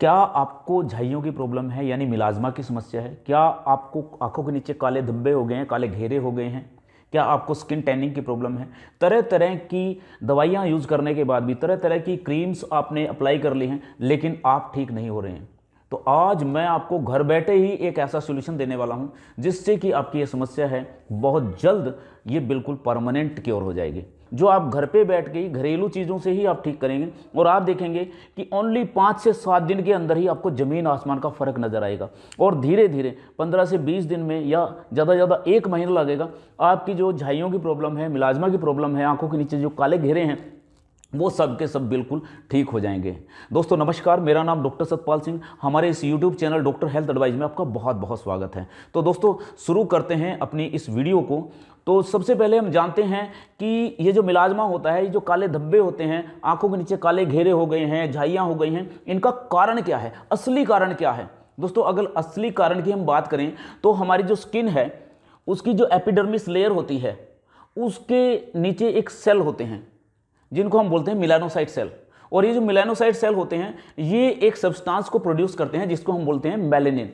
क्या आपको झाइयों की प्रॉब्लम है यानी मिलाज्मा की समस्या है? क्या आपको आंखों के नीचे काले धब्बे हो गए हैं, काले घेरे हो गए हैं? क्या आपको स्किन टैनिंग की प्रॉब्लम है? तरह तरह की दवाइयाँ यूज़ करने के बाद भी, तरह तरह की क्रीम्स आपने अप्लाई कर ली हैं, लेकिन आप ठीक नहीं हो रहे हैं। तो आज मैं आपको घर बैठे ही एक ऐसा सोल्यूशन देने वाला हूं जिससे कि आपकी ये समस्या है बहुत जल्द ये बिल्कुल परमानेंट क्योर हो जाएगी। जो आप घर पे बैठ के ही घरेलू चीज़ों से ही आप ठीक करेंगे और आप देखेंगे कि ओनली 5 से 7 दिन के अंदर ही आपको ज़मीन आसमान का फ़र्क नज़र आएगा। और धीरे धीरे 15 से 20 दिन में या ज़्यादा से ज़्यादा 1 महीना लगेगा, आपकी जो झाइयों की प्रॉब्लम है, मिलाज्मा की प्रॉब्लम है, आंखों के नीचे जो काले घेरे हैं, वो सब के सब बिल्कुल ठीक हो जाएंगे। दोस्तों नमस्कार, मेरा नाम डॉक्टर सतपाल सिंह। हमारे इस YouTube channel doctor health advice में आपका बहुत बहुत स्वागत है। तो दोस्तों शुरू करते हैं अपनी इस वीडियो को। तो सबसे पहले हम जानते हैं कि ये जो मिलाज्मा होता है, ये जो काले धब्बे होते हैं, आंखों के नीचे काले घेरे हो गए हैं, झाइयाँ हो गई हैं, इनका कारण क्या है, असली कारण क्या है? दोस्तों अगर असली कारण की हम बात करें तो हमारी जो स्किन है उसकी जो एपिडर्मिस लेयर होती है उसके नीचे एक सेल होते हैं जिनको हम बोलते हैं मिलानोसाइट सेल। और ये जो मिलानोसाइट सेल होते हैं ये एक सब्सटेंस को प्रोड्यूस करते हैं जिसको हम बोलते हैं मेलेनिन।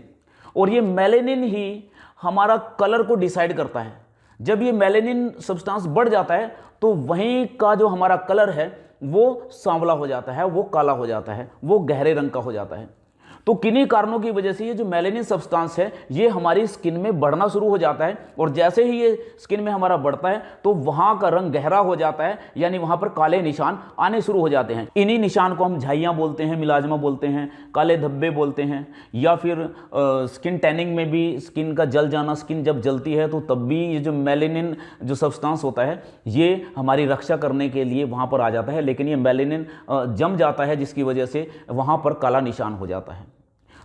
और ये मेलेनिन ही हमारा कलर को डिसाइड करता है। जब ये मेलेनिन सब्सटेंस बढ़ जाता है तो वहीं का जो हमारा कलर है वो सांवला हो जाता है, वो काला हो जाता है, वो गहरे रंग का हो जाता है। तो किन्हीं कारणों की वजह से ये जो मेलेनिन सब्सटेंस है ये हमारी स्किन में बढ़ना शुरू हो जाता है। और जैसे ही ये स्किन में हमारा बढ़ता है तो वहां का रंग गहरा हो जाता है, यानी वहां पर काले निशान आने शुरू हो जाते हैं। इन्हीं निशान को हम झाइयाँ बोलते हैं, मिलाज्मा बोलते हैं, काले धब्बे बोलते हैं, या फिर स्किन टैनिंग में भी स्किन का जल जाना। स्किन जब जलती है तो तब भी ये जो मेलेनिन जो सब्सटेंस होता है ये हमारी रक्षा करने के लिए वहां पर आ जाता है, लेकिन ये मेलेनिन जम जाता है जिसकी वजह से वहां पर काला निशान हो जाता है।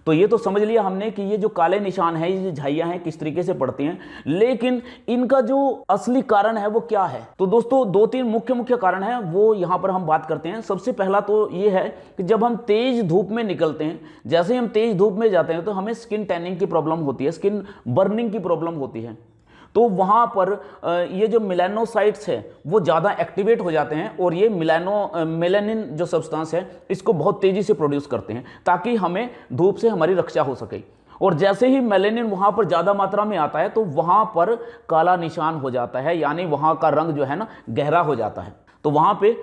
तो ये तो समझ लिया हमने कि ये जो काले निशान है, ये जो झाइयाँ हैं किस तरीके से पड़ती हैं, लेकिन इनका जो असली कारण है वो क्या है? तो दोस्तों 2-3 मुख्य कारण है, वो यहाँ पर हम बात करते हैं। सबसे पहला तो ये है कि जब हम तेज धूप में निकलते हैं, जैसे ही हम तेज धूप में जाते हैं तो हमें स्किन टैनिंग की प्रॉब्लम होती है, स्किन बर्निंग की प्रॉब्लम होती है। तो वहाँ पर ये जो मिलानोसाइट्स है वो ज़्यादा एक्टिवेट हो जाते हैं और ये मेलानिन जो सब्सटेंस है इसको बहुत तेज़ी से प्रोड्यूस करते हैं ताकि हमें धूप से हमारी रक्षा हो सके। और जैसे ही मेलानिन वहाँ पर ज़्यादा मात्रा में आता है तो वहाँ पर काला निशान हो जाता है, यानी वहाँ का रंग जो है ना गहरा हो जाता है, तो वहाँ पे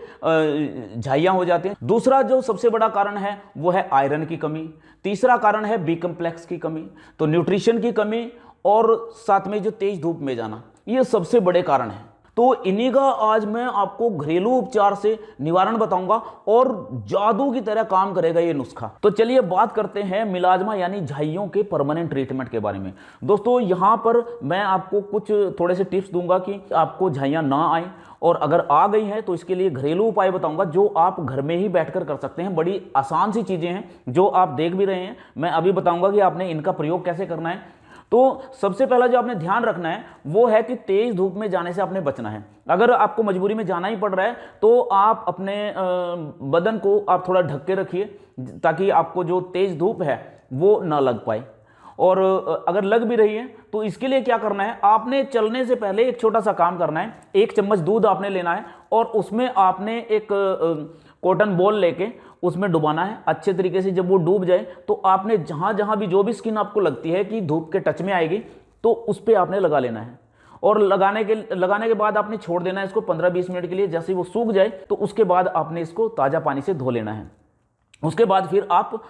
झाइयाँ हो जाती हैं। दूसरा जो सबसे बड़ा कारण है वो है आयरन की कमी। तीसरा कारण है बी कम्प्लेक्स की कमी, तो न्यूट्रिशन की कमी, और साथ में जो तेज धूप में जाना, ये सबसे बड़े कारण हैं। तो इन्हीं का आज मैं आपको घरेलू उपचार से निवारण बताऊंगा और जादू की तरह काम करेगा ये नुस्खा। तो चलिए बात करते हैं मिलाज्मा यानी झाइयों के परमानेंट ट्रीटमेंट के बारे में। दोस्तों यहाँ पर मैं आपको कुछ थोड़े से टिप्स दूंगा कि आपको झाइयाँ ना आए, और अगर आ गई हैं तो इसके लिए घरेलू उपाय बताऊंगा जो आप घर में ही बैठकर कर सकते हैं। बड़ी आसान सी चीज़ें हैं जो आप देख भी रहे हैं, मैं अभी बताऊंगा कि आपने इनका प्रयोग कैसे करना है। तो सबसे पहला जो आपने ध्यान रखना है वो है कि तेज धूप में जाने से आपने बचना है। अगर आपको मजबूरी में जाना ही पड़ रहा है तो आप अपने बदन को आप थोड़ा ढक के रखिए ताकि आपको जो तेज धूप है वो ना लग पाए। और अगर लग भी रही है तो इसके लिए क्या करना है, आपने चलने से पहले एक छोटा सा काम करना है। 1 चम्मच दूध आपने लेना है और उसमें आपने एक कॉटन बॉल लेके उसमें डुबाना है अच्छे तरीके से। जब वो डूब जाए तो आपने जहां जहां भी जो भी स्किन आपको लगती है कि धूप के टच में आएगी तो उस पर आपने लगा लेना है। और लगाने के बाद आपने छोड़ देना है इसको 15-20 मिनट के लिए। जैसे ही वो सूख जाए तो उसके बाद आपने इसको ताज़ा पानी से धो लेना है। उसके बाद फिर आप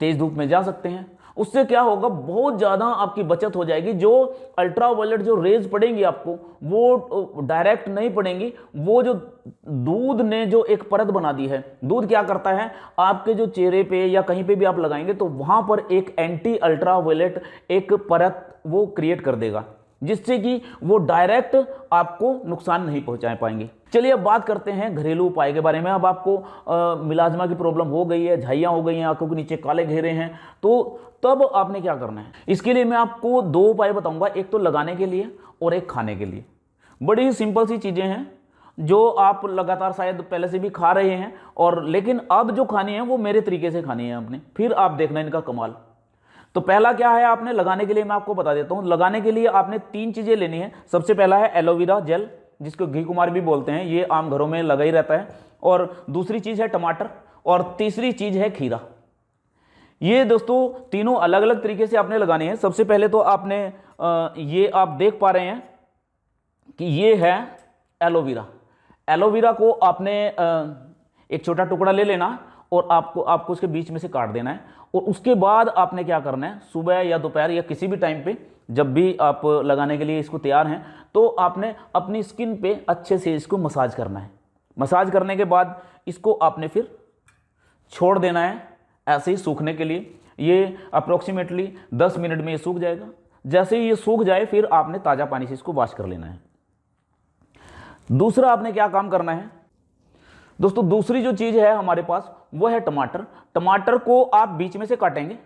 तेज धूप में जा सकते हैं। उससे क्या होगा, बहुत ज़्यादा आपकी बचत हो जाएगी। जो अल्ट्रावायलेट जो रेज पड़ेंगी आपको वो डायरेक्ट नहीं पड़ेंगी, वो जो दूध ने जो एक परत बना दी है, दूध क्या करता है आपके जो चेहरे पे या कहीं पे भी आप लगाएंगे तो वहां पर एक एंटी अल्ट्रावायलेट एक परत वो क्रिएट कर देगा जिससे कि वो डायरेक्ट आपको नुकसान नहीं पहुंचा पाएंगे। चलिए अब बात करते हैं घरेलू उपाय के बारे में। अब आपको मिलाज्मा की प्रॉब्लम हो गई है, झाइयाँ हो गई हैं, आंखों के नीचे काले घेरे हैं, तो तब आपने क्या करना है? इसके लिए मैं आपको 2 उपाय बताऊंगा, एक तो लगाने के लिए और एक खाने के लिए। बड़ी ही सिंपल सी चीज़ें हैं जो आप लगातार शायद पहले से भी खा रहे हैं, और लेकिन अब जो खानी है वो मेरे तरीके से खानी है आपने, फिर आप देखना इनका कमाल। तो पहला क्या है आपने लगाने के लिए, मैं आपको बता देता हूं। लगाने के लिए आपने 3 चीजें लेनी है। सबसे पहला है एलोवेरा जेल, जिसको घी कुमार भी बोलते हैं, ये आम घरों में लगा ही रहता है। और दूसरी चीज है टमाटर, और तीसरी चीज है खीरा। ये दोस्तों तीनों अलग अलग तरीके से आपने लगाने हैं। सबसे पहले तो आपने ये आप देख पा रहे हैं कि ये है एलोवेरा। एलोवेरा को आपने एक छोटा टुकड़ा ले लेना और आपको उसके बीच में से काट देना है। और उसके बाद आपने क्या करना है, सुबह या दोपहर या किसी भी टाइम पे जब भी आप लगाने के लिए इसको तैयार हैं, तो आपने अपनी स्किन पे अच्छे से इसको मसाज करना है। मसाज करने के बाद इसको आपने फिर छोड़ देना है ऐसे ही सूखने के लिए। ये अप्रोक्सीमेटली 10 मिनट में ये सूख जाएगा। जैसे ही ये सूख जाए फिर आपने ताज़ा पानी से इसको वॉश कर लेना है। दूसरा आपने क्या काम करना है दोस्तों, दूसरी जो चीज़ है हमारे पास वो है टमाटर। टमाटर को आप बीच में से काटेंगे।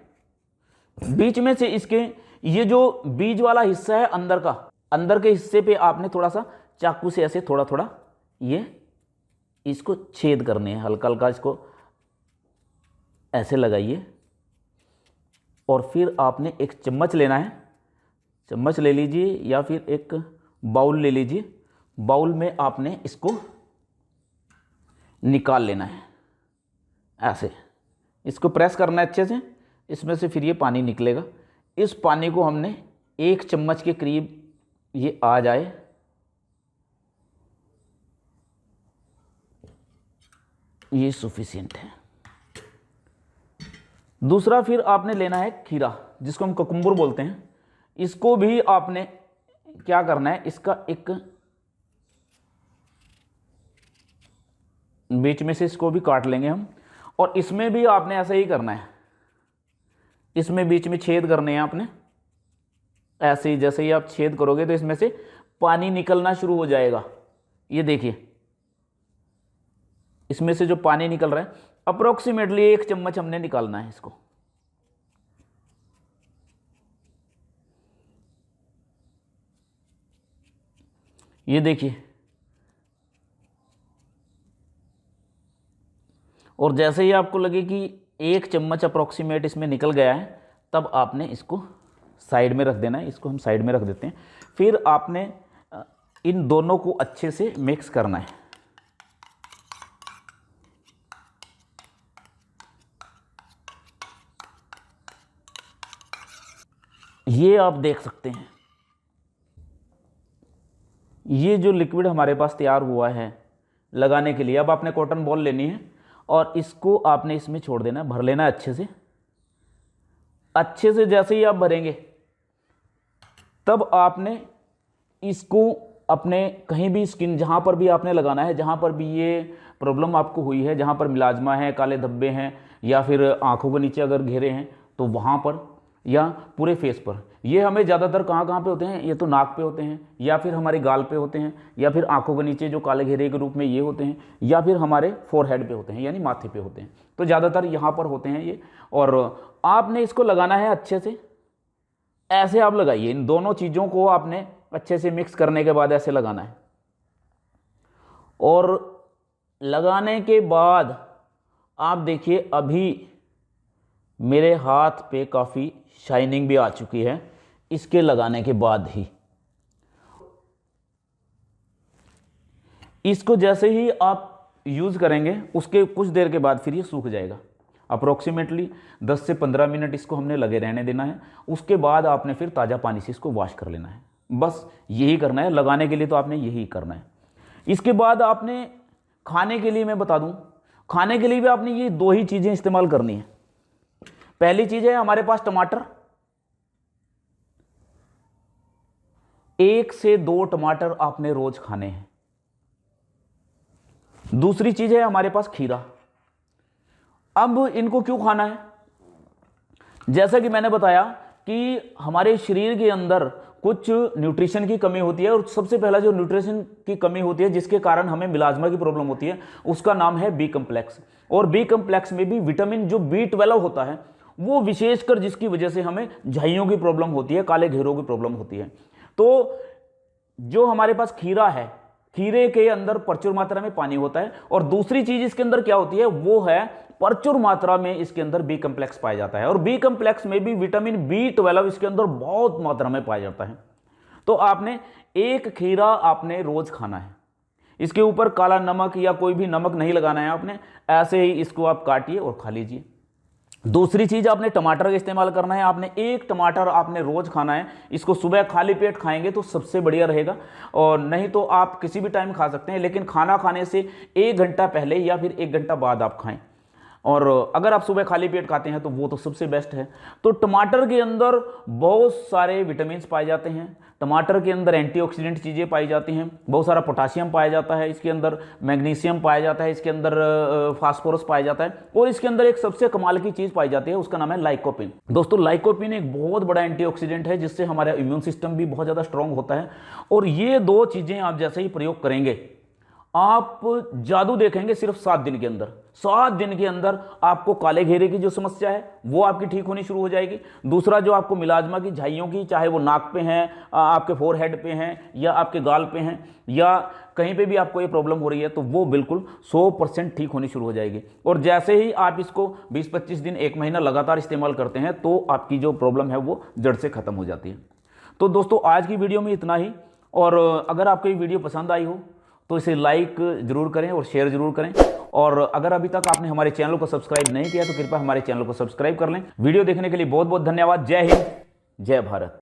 बीच में से इसके ये जो बीज वाला हिस्सा है अंदर के हिस्से पे आपने थोड़ा सा चाकू से ऐसे थोड़ा थोड़ा ये इसको छेद करने हैं, हल्का हल्का इसको ऐसे लगाइए। और फिर आपने एक चम्मच लेना है, चम्मच ले लीजिए या फिर एक बाउल ले लीजिए। बाउल में आपने इसको निकाल लेना है, ऐसे इसको प्रेस करना है अच्छे से। इसमें से फिर ये पानी निकलेगा। इस पानी को हमने 1 चम्मच के करीब ये आ जाए, ये सफिशिएंट है। दूसरा फिर आपने लेना है खीरा, जिसको हम ककुम्बर बोलते हैं। इसको भी आपने क्या करना है, इसका एक बीच में से इसको भी काट लेंगे हम। और इसमें भी आपने ऐसा ही करना है, इसमें बीच में छेद करने हैं आपने ऐसे ही। जैसे ही आप छेद करोगे तो इसमें से पानी निकलना शुरू हो जाएगा। ये देखिए इसमें से जो पानी निकल रहा है अप्रोक्सीमेटली 1 चम्मच हमने निकालना है इसको। ये देखिए, और जैसे ही आपको लगे कि 1 चम्मच अप्रोक्सीमेट इसमें निकल गया है, तब आपने इसको साइड में रख देना है। इसको हम साइड में रख देते हैं। फिर आपने इन दोनों को अच्छे से मिक्स करना है। ये आप देख सकते हैं, ये जो लिक्विड हमारे पास तैयार हुआ है लगाने के लिए। अब आपने कॉटन बॉल लेनी है और इसको आपने इसमें छोड़ देना है, भर लेना है अच्छे से। अच्छे से जैसे ही आप भरेंगे तब आपने इसको अपने कहीं भी स्किन जहाँ पर भी आपने लगाना है, जहाँ पर भी ये प्रॉब्लम आपको हुई है, जहाँ पर मिलाजमा है, काले धब्बे हैं या फिर आंखों के नीचे अगर घेरे हैं तो वहाँ पर, या पूरे फेस पर। ये हमें ज़्यादातर कहाँ कहाँ पे होते हैं, ये तो नाक पे होते हैं, या फिर हमारे गाल पे होते हैं, या फिर आंखों के नीचे जो काले घेरे के रूप में ये होते हैं, या फिर हमारे फोरहेड पे होते हैं यानी माथे पे होते हैं। तो ज़्यादातर यहाँ पर होते हैं ये। और आपने इसको लगाना है अच्छे से, ऐसे आप लगाइए। इन दोनों चीज़ों को आपने अच्छे से मिक्स करने के बाद ऐसे लगाना है। और लगाने के बाद आप देखिए अभी मेरे हाथ पे काफ़ी शाइनिंग भी आ चुकी है इसके लगाने के बाद ही। इसको जैसे ही आप यूज़ करेंगे उसके कुछ देर के बाद फिर ये सूख जाएगा। अप्रोक्सीमेटली 10 से 15 मिनट इसको हमने लगे रहने देना है। उसके बाद आपने फिर ताज़ा पानी से इसको वॉश कर लेना है। बस यही करना है, लगाने के लिए तो आपने यही करना है। इसके बाद आपने खाने के लिए, मैं बता दूं, खाने के लिए भी आपने ये 2 ही चीज़ें इस्तेमाल करनी है। पहली चीज़ है हमारे पास टमाटर, 1 से 2 टमाटर आपने रोज खाने हैं। दूसरी चीज है हमारे पास खीरा। अब इनको क्यों खाना है, जैसा कि मैंने बताया कि हमारे शरीर के अंदर कुछ न्यूट्रिशन की कमी होती है। और सबसे पहला जो न्यूट्रिशन की कमी होती है जिसके कारण हमें मिलाजमा की प्रॉब्लम होती है, उसका नाम है बी कम्प्लेक्स। और बी कम्प्लेक्स में भी विटामिन जो B12 होता है, वो विशेषकर जिसकी वजह से हमें झाइयों की प्रॉब्लम होती है, काले घेरों की प्रॉब्लम होती है। तो जो हमारे पास खीरा है, खीरे के अंदर प्रचुर मात्रा में पानी होता है। और दूसरी चीज इसके अंदर क्या होती है, वो है प्रचुर मात्रा में इसके अंदर बी कम्प्लेक्स पाया जाता है। और बी कम्प्लेक्स में भी विटामिन B12 इसके अंदर बहुत मात्रा में पाया जाता है। तो आपने 1 खीरा आपने रोज खाना है। इसके ऊपर काला नमक या कोई भी नमक नहीं लगाना है आपने, ऐसे ही इसको आप काटिए और खा लीजिए। दूसरी चीज, आपने टमाटर का इस्तेमाल करना है। आपने एक टमाटर आपने रोज खाना है। इसको सुबह खाली पेट खाएंगे तो सबसे बढ़िया रहेगा, और नहीं तो आप किसी भी टाइम खा सकते हैं, लेकिन खाना खाने से 1 घंटा पहले या फिर 1 घंटा बाद आप खाएं। और अगर आप सुबह खाली पेट खाते हैं तो वो तो सबसे बेस्ट है। तो टमाटर के अंदर बहुत सारे विटामिन पाए जाते हैं, टमाटर के अंदर एंटीऑक्सीडेंट चीज़ें पाई जाती हैं, बहुत सारा पोटाशियम पाया जाता है, इसके अंदर मैग्नीशियम पाया जाता है, इसके अंदर फास्फोरस पाया जाता है, और इसके अंदर एक सबसे कमाल की चीज़ पाई जाती है, उसका नाम है लाइकोपिन। दोस्तों, लाइकोपिन एक बहुत बड़ा एंटीऑक्सीडेंट है, जिससे हमारा इम्यून सिस्टम भी बहुत ज़्यादा स्ट्रांग होता है। और ये 2 चीज़ें आप जैसे ही प्रयोग करेंगे, आप जादू देखेंगे सिर्फ 7 दिन के अंदर। 7 दिन के अंदर आपको काले घेरे की जो समस्या है वो आपकी ठीक होनी शुरू हो जाएगी। दूसरा, जो आपको मिलाज्मा की झाइयों की, चाहे वो नाक पे हैं, आपके फोरहेड पे हैं, या आपके गाल पे हैं, या कहीं पे भी आपको ये प्रॉब्लम हो रही है, तो वो बिल्कुल 100% ठीक होनी शुरू हो जाएगी। और जैसे ही आप इसको 20-25 दिन, 1 महीना लगातार इस्तेमाल करते हैं, तो आपकी जो प्रॉब्लम है वो जड़ से खत्म हो जाती है। तो दोस्तों, आज की वीडियो में इतना ही। और अगर आपको ये वीडियो पसंद आई हो तो इसे लाइक जरूर करें और शेयर जरूर करें। और अगर अभी तक आपने हमारे चैनल को सब्सक्राइब नहीं किया तो कृपया हमारे चैनल को सब्सक्राइब कर लें। वीडियो देखने के लिए बहुत बहुत धन्यवाद। जय हिंद, जय भारत।